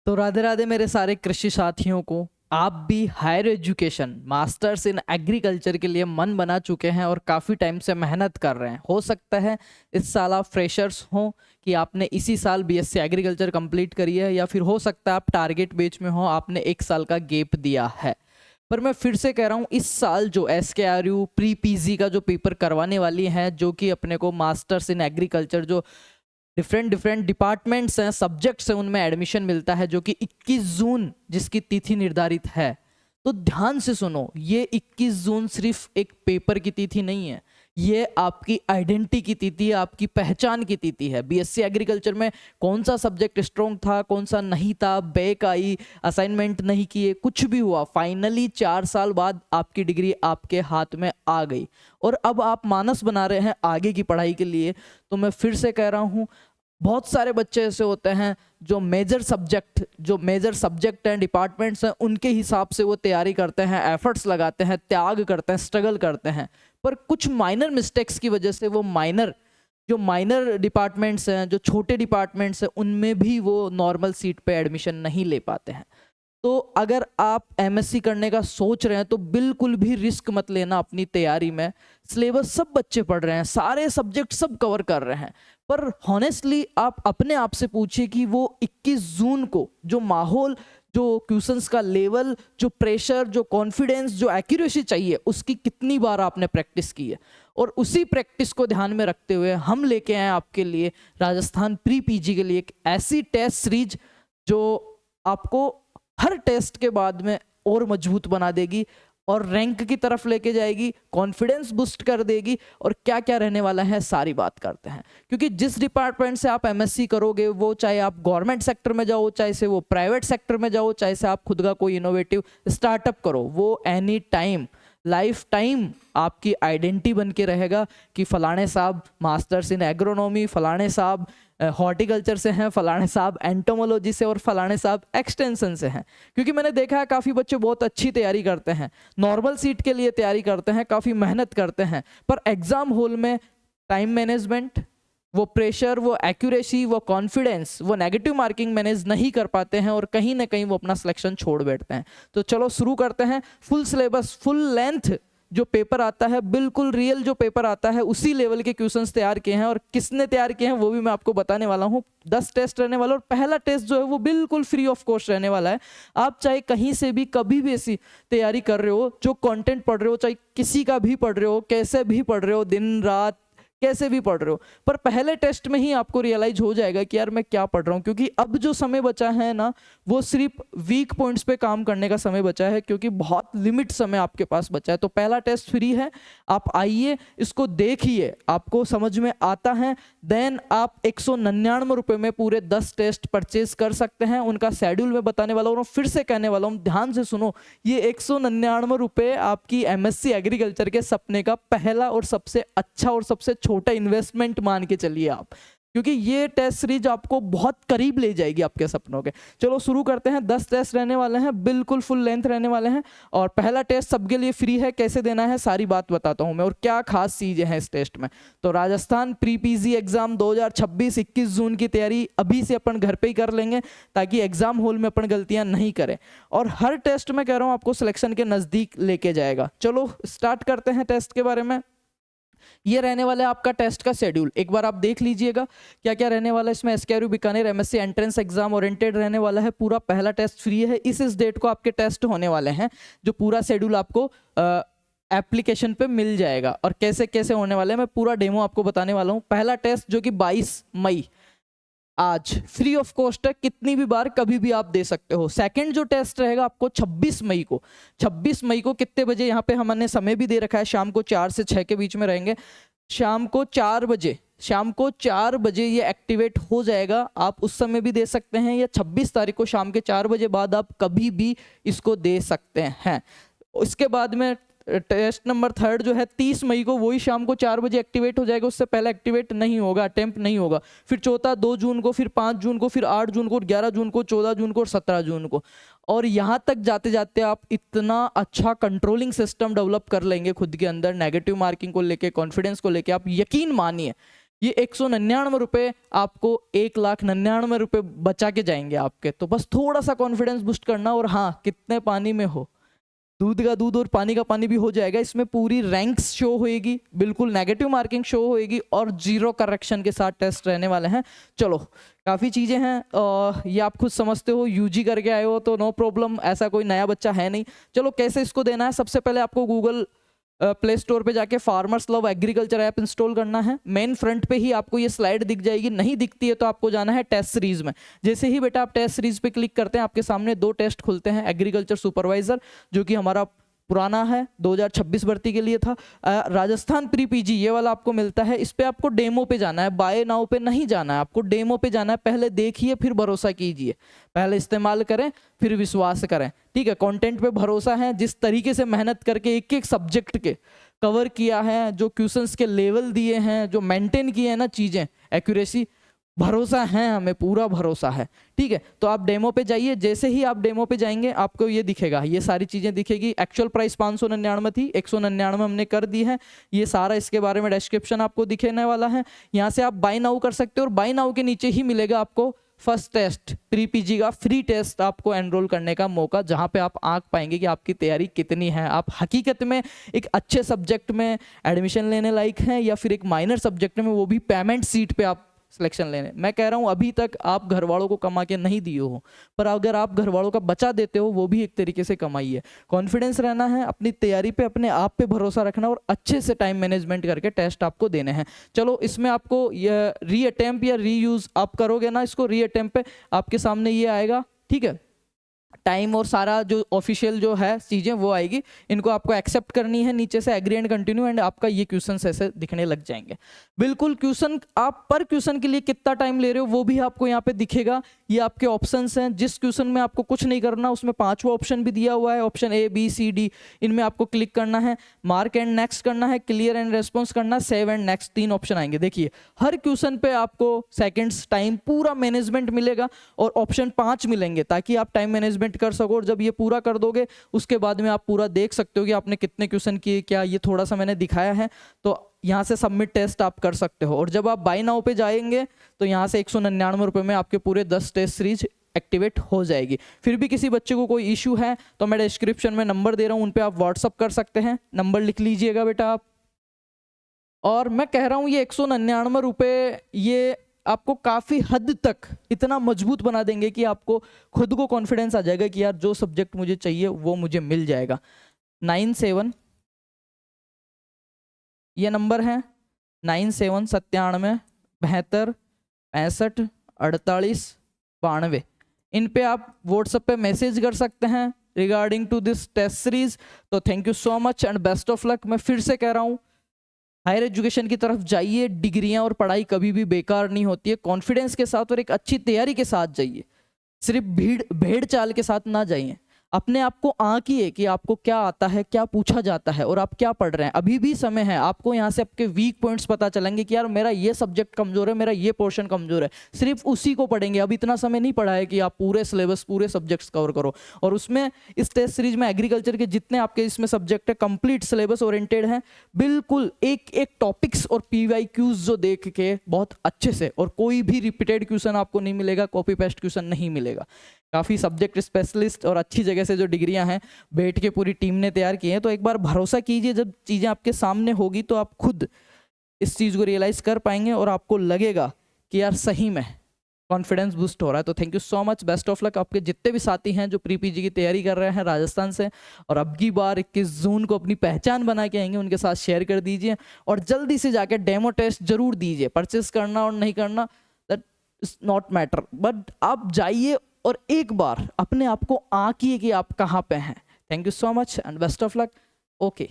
तो राधे राधे मेरे सारे कृषि साथियों को। आप भी higher education masters in agriculture के लिए मन बना चुके हैं और काफ़ी टाइम से मेहनत कर रहे हैं। हो सकता है इस साल आप फ्रेशर्स हों कि आपने इसी साल बीएससी एग्रीकल्चर कंप्लीट करी है, या फिर हो सकता है आप टारगेट बेच में हो, आपने एक साल का गैप दिया है। पर मैं फिर से कह रहा हूँ, इस साल जो SKRU प्री पीजी का जो पेपर करवाने वाली है, जो कि अपने को मास्टर्स इन एग्रीकल्चर जो डिफरेंट डिफरेंट डिपार्टमेंट्स हैं, सब्जेक्ट्स हैं, उनमें एडमिशन मिलता है, जो कि 21 जून जिसकी तिथि निर्धारित है। तो ध्यान से सुनो, ये 21 जून सिर्फ एक पेपर की तिथि नहीं है, ये आपकी आइडेंटिटी की तिथि है, आपकी पहचान की तिथि है। बीएससी एग्रीकल्चर में कौन सा सब्जेक्ट स्ट्रॉन्ग था, कौन सा नहीं था, बैक आई, असाइनमेंट नहीं किए, कुछ भी हुआ, फाइनली 4 साल बाद आपकी डिग्री आपके हाथ में आ गई और अब आप मानस बना रहे हैं आगे की पढ़ाई के लिए। तो मैं फिर से कह रहा हूँ, बहुत सारे बच्चे ऐसे होते हैं जो मेजर सब्जेक्ट हैं, डिपार्टमेंट्स हैं, उनके हिसाब से वो तैयारी करते हैं, एफर्ट्स लगाते हैं, त्याग करते हैं, स्ट्रगल करते हैं, पर कुछ माइनर मिस्टेक्स की वजह से वो माइनर डिपार्टमेंट्स हैं, जो छोटे डिपार्टमेंट्स हैं, उनमें भी वो नॉर्मल सीट पे एडमिशन नहीं ले पाते हैं। तो अगर आप एमएससी करने का सोच रहे हैं तो बिल्कुल भी रिस्क मत लेना अपनी तैयारी में। सिलेबस सब बच्चे पढ़ रहे हैं, सारे सब्जेक्ट सब कवर कर रहे हैं, पर हॉनेस्टली आप अपने आप से पूछिए कि वो 21 जून को जो माहौल, जो क्वेश्चंस का लेवल, जो प्रेशर, जो कॉन्फिडेंस, जो एक्यूरेसी चाहिए, उसकी कितनी बार आपने प्रैक्टिस की है। और उसी प्रैक्टिस को ध्यान में रखते हुए हम लेके आए आपके लिए राजस्थान प्री पीजी के लिए एक ऐसी टेस्ट सीरीज जो आपको हर टेस्ट के बाद में और मजबूत बना देगी और रैंक की तरफ लेके जाएगी, कॉन्फिडेंस बूस्ट कर देगी। और क्या क्या रहने वाला है सारी बात करते हैं, क्योंकि जिस डिपार्टमेंट से आप एमएससी करोगे, वो चाहे आप गवर्नमेंट सेक्टर में जाओ, चाहे से वो प्राइवेट सेक्टर में जाओ, चाहे से आप खुद का कोई इनोवेटिव स्टार्टअप करो, वो एनी टाइम लाइफ टाइम आपकी आइडेंटिटी बन के रहेगा कि फलाने साहब मास्टर्स इन एग्रोनॉमी, फलाने साहब हॉर्टिकल्चर से हैं, फलाने साहब एंटोमोलॉजी से, और फलाने साहब एक्सटेंशन से हैं। क्योंकि मैंने देखा है काफ़ी बच्चे बहुत अच्छी तैयारी करते हैं, नॉर्मल सीट के लिए तैयारी करते हैं, काफ़ी मेहनत करते हैं, पर एग्जाम हॉल में टाइम मैनेजमेंट, वो प्रेशर, वो एक्यूरेसी, वो कॉन्फिडेंस, वो नेगेटिव मार्किंग मैनेज नहीं कर पाते हैं और कहीं ना कहीं वो अपना सिलेक्शन छोड़ बैठते हैं। तो चलो शुरू करते हैं। फुल सिलेबस, फुल लेंथ जो पेपर आता है, बिल्कुल रियल जो पेपर आता है, उसी लेवल के क्वेश्चंस तैयार किए हैं। और किसने तैयार किए हैं वो भी मैं आपको बताने वाला हूँ। 10 टेस्ट रहने वाला, और पहला टेस्ट जो है वो बिल्कुल फ्री ऑफ कॉस्ट रहने वाला है। आप चाहे कहीं से भी कभी भी ऐसी तैयारी कर रहे हो, जो कंटेंट पढ़ रहे हो, चाहे किसी का भी पढ़ रहे हो, कैसे भी पढ़ रहे हो, दिन रात कैसे भी पढ़ रहे हो, पर पहले टेस्ट में ही आपको रियलाइज हो जाएगा कि यार मैं क्या पढ़ रहा हूँ। क्योंकि अब जो समय बचा है ना, वो सिर्फ वीक पॉइंट्स पे काम करने का समय बचा है, क्योंकि बहुत लिमिट समय आपके पास बचा है। तो पहला टेस्ट फ्री है, आप आइए, इसको देखिए, आपको समझ में आता है, देन आप 199 रुपये में पूरे 10 टेस्ट परचेज कर सकते हैं। उनका शेड्यूल मैं बताने वाला हूँ और फिर से कहने वाला हूँ, ध्यान से सुनो, ये 199 रुपये आपकी एमएससी एग्रीकल्चर के सपने का पहला और सबसे अच्छा और सबसे छोटा इन्वेस्टमेंट मान के चलिए आप, क्योंकि ये टेस्ट सीरीज आपको बहुत करीब ले जाएगी आपके सपनों के। चलो शुरू करते हैं। 10 टेस्ट रहने वाले हैं, बिल्कुल फुल लेंथ रहने वाले हैं, और पहला टेस्ट सबके लिए फ्री है। कैसे देना है सारी बात बताता हूं मैं, और क्या खास चीजें हैं इस टेस्ट में। तो राजस्थान प्री पीजी एग्जाम 2026 21 जून की तैयारी अभी से अपन घर पे ही कर लेंगे, ताकि एग्जाम हॉल में अपन गलतियां नहीं करें। और हर टेस्ट में कह रहा हूं आपको सिलेक्शन के नजदीक लेके जाएगा। चलो स्टार्ट करते हैं टेस्ट के बारे में। ये रहने वाला है आपका टेस्ट का शेड्यूल, एक बार आप देख लीजिएगा क्या क्या रहने वाला है इसमें। SKRU Bikaner MSc entrance exam oriented रहने वाला है, पूरा पहला टेस्ट फ्री है। इस डेट को आपके टेस्ट होने वाले हैं, जो पूरा शेड्यूल आपको एप्लीकेशन पे मिल जाएगा। और कैसे कैसे होने वाले हैं मैं पूरा डेमो आपको बताने वाला हूँ। पहला टेस्ट जो कि 22 मई, आज फ्री ऑफ कॉस्ट है, कितनी भी बार कभी भी आप दे सकते हो। सेकंड जो टेस्ट रहेगा आपको 26 मई को, 26 मई को कितने बजे, यहाँ पे हमने समय भी दे रखा है, शाम को 4 से 6 के बीच में रहेंगे। शाम को 4 बजे ये एक्टिवेट हो जाएगा। आप उस समय भी दे सकते हैं, या 26 तारीख को शाम के 4 बजे बाद आप कभी भी इसको दे सकते हैं। उसके बाद में टेस्ट नंबर 3 जो है 30 मई को, वही शाम को 4 बजे एक्टिवेट हो जाएगा, उससे पहले एक्टिवेट नहीं होगा, अटेम्प्ट नहीं होगा। फिर चौथा 2 जून को, फिर 5 जून को, फिर 8 जून को, 11 जून को, 14 जून को और 17 जून को। और यहाँ तक जाते जाते आप इतना अच्छा कंट्रोलिंग सिस्टम डेवलप कर लेंगे खुद के अंदर, नेगेटिव मार्किंग को लेके, कॉन्फिडेंस को लेके, आप यकीन मानिए ये 199 रुपये आपको 1,99,000 रुपये बचा के जाएंगे आपके। तो बस थोड़ा सा कॉन्फिडेंस बूस्ट करना, और हाँ, कितने पानी में हो, दूध का दूध और पानी का पानी भी हो जाएगा। इसमें पूरी रैंक्स शो होएगी, बिल्कुल नेगेटिव मार्किंग शो होएगी, और जीरो करेक्शन के साथ टेस्ट रहने वाले हैं। चलो, काफ़ी चीज़ें हैं, ये आप खुद समझते हो, यूजी करके आए हो तो नो प्रॉब्लम, ऐसा कोई नया बच्चा है नहीं। चलो कैसे इसको देना है, सबसे पहले आपको गूगल प्ले स्टोर पे जाके farmers love agriculture app install करना है। मेन फ्रंट पे ही आपको ये स्लाइड दिख जाएगी, नहीं दिखती है तो आपको जाना है टेस्ट सीरीज में। जैसे ही बेटा आप टेस्ट सीरीज पे क्लिक करते हैं, आपके सामने 2 टेस्ट खुलते हैं। एग्रीकल्चर सुपरवाइजर, जो कि हमारा पुराना है, 2026 भर्ती के लिए था। राजस्थान प्री पीजी, ये वाला आपको मिलता है। इस पे आपको डेमो पे जाना है, बाय नाउ पे नहीं जाना है, आपको डेमो पे जाना है। पहले देखिए फिर भरोसा कीजिए, पहले इस्तेमाल करें फिर विश्वास करें, ठीक है। कंटेंट पे भरोसा है, जिस तरीके से मेहनत करके एक एक सब्जेक्ट के कवर किया है, जो क्वेश्चंस के लेवल दिए हैं, जो मेंटेन किए हैं ना चीज़ें, एक्यूरेसी, भरोसा है, हमें पूरा भरोसा है, ठीक है। तो आप डेमो पे जाइए, जैसे ही आप डेमो पे जाएंगे आपको ये दिखेगा, ये सारी चीज़ें दिखेगी। एक्चुअल प्राइस 599 थी, 199 हमने कर दी है। ये सारा इसके बारे में डिस्क्रिप्शन आपको दिखने वाला है। यहाँ से आप बाय नाउ कर सकते हो, और बाय नाउ के नीचे ही मिलेगा आपको फर्स्ट टेस्ट, प्री पीजी का फ्री टेस्ट आपको एनरोल करने का मौका, जहाँ पे आप आंक पाएंगे कि आपकी तैयारी कितनी है, आप हकीकत में एक अच्छे सब्जेक्ट में एडमिशन लेने लायक हैं, या फिर एक माइनर सब्जेक्ट में, वो भी पेमेंट सीट पे आप सिलेक्शन लेने। मैं कह रहा हूँ अभी तक आप घर वालों को कमा के नहीं दिए हो, पर अगर आप घर वालों का बचा देते हो, वो भी एक तरीके से कमाई है। कॉन्फिडेंस रहना है, अपनी तैयारी पे, अपने आप पे भरोसा रखना, और अच्छे से टाइम मैनेजमेंट करके टेस्ट आपको देने हैं। चलो, इसमें आपको री अटेम्प्ट या री यूज आप करोगे ना, इसको री अटेम्प्ट पे आपके सामने ये आएगा, ठीक है। टाइम और सारा जो ऑफिशियल जो है चीज़ें वो आएगी, इनको आपको एक्सेप्ट करनी है, नीचे से एग्री एंड कंटिन्यू, एंड आपका ये क्वेश्चन ऐसे दिखने लग जाएंगे। बिल्कुल क्वेश्चन, आप पर क्वेश्चन के लिए कितना टाइम ले रहे हो वो भी आपको यहाँ पे दिखेगा। ये आपके ऑप्शंस हैं, जिस क्वेश्चन में आपको कुछ नहीं करना, उसमें 5वां ऑप्शन भी दिया हुआ है, option A B C D, इनमें आपको क्लिक करना है, मार्क एंड नेक्स्ट करना है, क्लियर एंड रेस्पॉन्स करना, सेव एंड नेक्स्ट, 3 ऑप्शन आएंगे। देखिए, हर क्वेश्चन पे आपको सेकेंड्स टाइम पूरा मैनेजमेंट मिलेगा, और ऑप्शन 5 मिलेंगे, ताकि आप टाइम मैनेजमेंट कर सको। और जब ये पूरा कर दोगे, उसके बाद में आप पूरा देख सकते हो कि आपने कितने क्वेश्चन किए, क्या ये थोड़ा सा मैंने दिखाया है, तो यहाँ से सबमिट टेस्ट आप कर सकते हो। और जब आप बाय नाउ पे जाएंगे तो यहाँ से 199 रुपये में आपके पूरे 10 टेस्ट सीरीज एक्टिवेट हो जाएगी। फिर भी किसी बच्चे को कोई इशू है तो मैं डिस्क्रिप्शन में नंबर दे रहा हूँ, उन पे आप व्हाट्सअप कर सकते हैं, नंबर लिख लीजिएगा बेटा आप। और मैं कह रहा हूँ ये 199 रुपये ये आपको काफ़ी हद तक इतना मजबूत बना देंगे कि आपको खुद को कॉन्फिडेंस आ जाएगा कि यार जो सब्जेक्ट मुझे चाहिए वो मुझे मिल जाएगा। 97 ये नंबर है, 97 97 72 65 48 92, इन पे आप व्हाट्सएप पे मैसेज कर सकते हैं regarding to this test series. तो thank you so much and best of luck. मैं फिर से कह रहा हूँ, हायर एजुकेशन की तरफ जाइए, डिग्रियां और पढ़ाई कभी भी बेकार नहीं होती है। कॉन्फिडेंस के साथ और एक अच्छी तैयारी के साथ जाइए, सिर्फ भेड़ चाल के साथ ना जाइए। अपने आप को आंकिए कि आपको क्या आता है, क्या पूछा जाता है और आप क्या पढ़ रहे हैं। अभी भी समय है, आपको यहाँ से आपके वीक पॉइंट्स पता चलेंगे कि यार मेरा ये सब्जेक्ट कमजोर है, मेरा ये पोर्शन कमजोर है, सिर्फ उसी को पढ़ेंगे। अब इतना समय नहीं पड़ा है कि आप पूरे सिलेबस पूरे सब्जेक्ट्स कवर करो। और उसमें इस टेस्ट सीरीज में एग्रीकल्चर के जितने आपके इसमें सब्जेक्ट है कंप्लीट सिलेबस ओरिएंटेड हैं, बिल्कुल एक एक टॉपिक्स और PYQs जो देख के बहुत अच्छे से, और कोई भी रिपीटेड क्वेश्चन आपको नहीं मिलेगा, कॉपी पेस्ट क्वेश्चन नहीं मिलेगा। काफ़ी सब्जेक्ट स्पेशलिस्ट और अच्छी जगह से जो डिग्रियां हैं बैठ के पूरी टीम ने तैयार की हैं। तो एक बार भरोसा कीजिए, जब चीज़ें आपके सामने होगी तो आप खुद इस चीज़ को रियलाइज़ कर पाएंगे और आपको लगेगा कि यार सही में कॉन्फिडेंस बूस्ट हो रहा है। तो thank you so much, best of luck. आपके जितने भी साथी हैं जो प्री PG की तैयारी कर रहे हैं राजस्थान से और अब की बार 21 जून को अपनी पहचान बना के आएंगे, उनके साथ शेयर कर दीजिए और जल्दी से जाके डेमो टेस्ट जरूर दीजिए। परचेस करना और नहीं करना that is not matter, but आप जाइए और एक बार अपने आप को आंकिए कि आप कहाँ पे हैं। Thank you so much and best of luck. Okay.